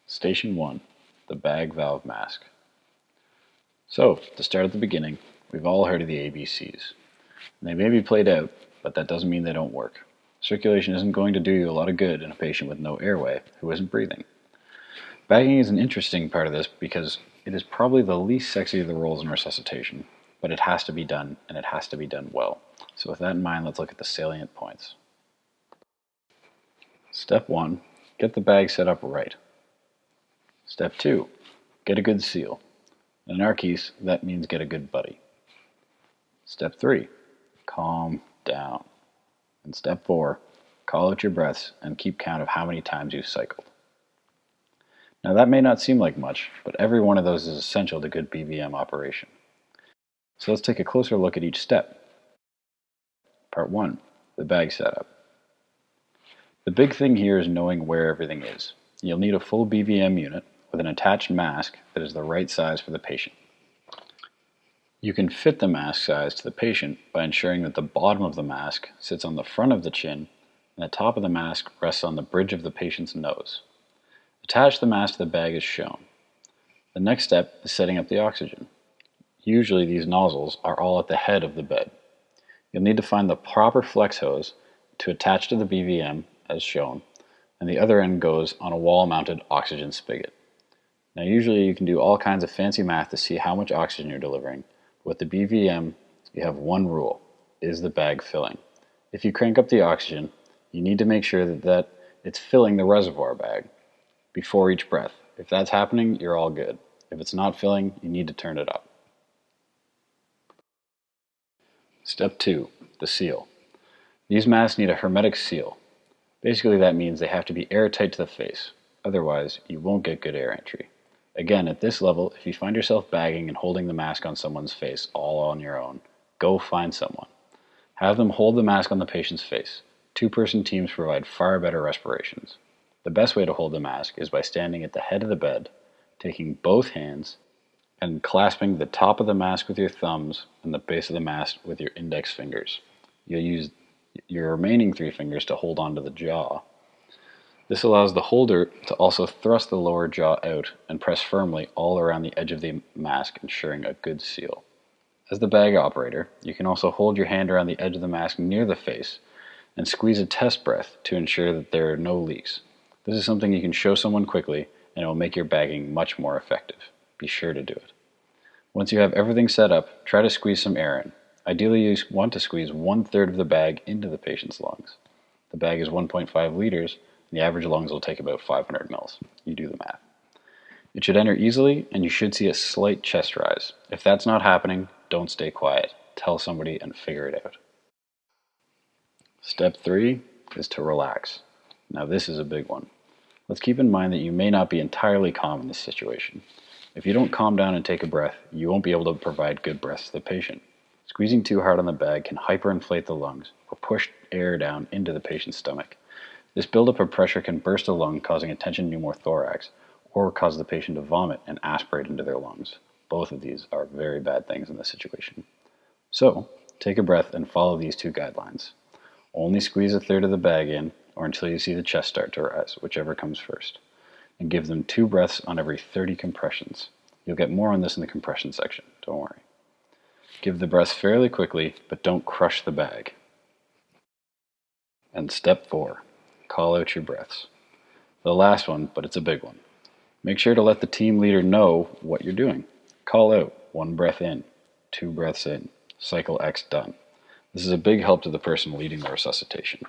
Station 1, the bag valve mask. So, to start at the beginning, we've all heard of the ABCs. They may be played out, but that doesn't mean they don't work. Circulation isn't going to do you a lot of good in a patient with no airway who isn't breathing. Bagging is an interesting part of this because it is probably the least sexy of the roles in resuscitation, but it has to be done, and it has to be done well. So with that in mind, let's look at the salient points. Step 1, get the bag set up right. Step 2, get a good seal. In our case, that means get a good buddy. Step 3, calm down. And step 4, call out your breaths and keep count of how many times you've cycled. Now that may not seem like much, but every one of those is essential to good BVM operation. So let's take a closer look at each step. Part 1, the bag setup. The big thing here is knowing where everything is. You'll need a full BVM unit with an attached mask that is the right size for the patient. You can fit the mask size to the patient by ensuring that the bottom of the mask sits on the front of the chin and the top of the mask rests on the bridge of the patient's nose. Attach the mask to the bag as shown. The next step is setting up the oxygen. Usually these nozzles are all at the head of the bed. You'll need to find the proper flex hose to attach to the BVM as shown, and the other end goes on a wall-mounted oxygen spigot. Now usually you can do all kinds of fancy math to see how much oxygen you're delivering. With the BVM, you have one rule: is the bag filling? If you crank up the oxygen, you need to make sure that it's filling the reservoir bag before each breath. If that's happening, you're all good. If it's not filling, you need to turn it up. Step 2, the seal. These masks need a hermetic seal. Basically that means they have to be airtight to the face, otherwise you won't get good air entry. Again, at this level, if you find yourself bagging and holding the mask on someone's face all on your own, go find someone. Have them hold the mask on the patient's face. Two-person teams provide far better respirations. The best way to hold the mask is by standing at the head of the bed, taking both hands, and clasping the top of the mask with your thumbs and the base of the mask with your index fingers. You'll use your remaining 3 fingers to hold onto the jaw. This allows the holder to also thrust the lower jaw out and press firmly all around the edge of the mask, ensuring a good seal. As the bag operator, you can also hold your hand around the edge of the mask near the face and squeeze a test breath to ensure that there are no leaks. This is something you can show someone quickly and it will make your bagging much more effective. Be sure to do it. Once you have everything set up, try to squeeze some air in. Ideally, you want to squeeze 1/3 of the bag into the patient's lungs. The bag is 1.5 liters, and the average lungs will take about 500 mils. You do the math. It should enter easily, and you should see a slight chest rise. If that's not happening, don't stay quiet. Tell somebody and figure it out. Step 3 is to relax. Now this is a big one. Let's keep in mind that you may not be entirely calm in this situation. If you don't calm down and take a breath, you won't be able to provide good breaths to the patient. Squeezing too hard on the bag can hyperinflate the lungs or push air down into the patient's stomach. This buildup of pressure can burst a lung, causing a tension pneumothorax, or cause the patient to vomit and aspirate into their lungs. Both of these are very bad things in this situation. So, take a breath and follow these 2 guidelines. Only squeeze 1/3 of the bag in, or until you see the chest start to rise, whichever comes first. And give them 2 breaths on every 30 compressions. You'll get more on this in the compression section, don't worry. Give the breaths fairly quickly, but don't crush the bag. And step 4, call out your breaths. The last one, but it's a big one. Make sure to let the team leader know what you're doing. Call out 1 breath in, 2 breaths in, cycle X done. This is a big help to the person leading the resuscitation.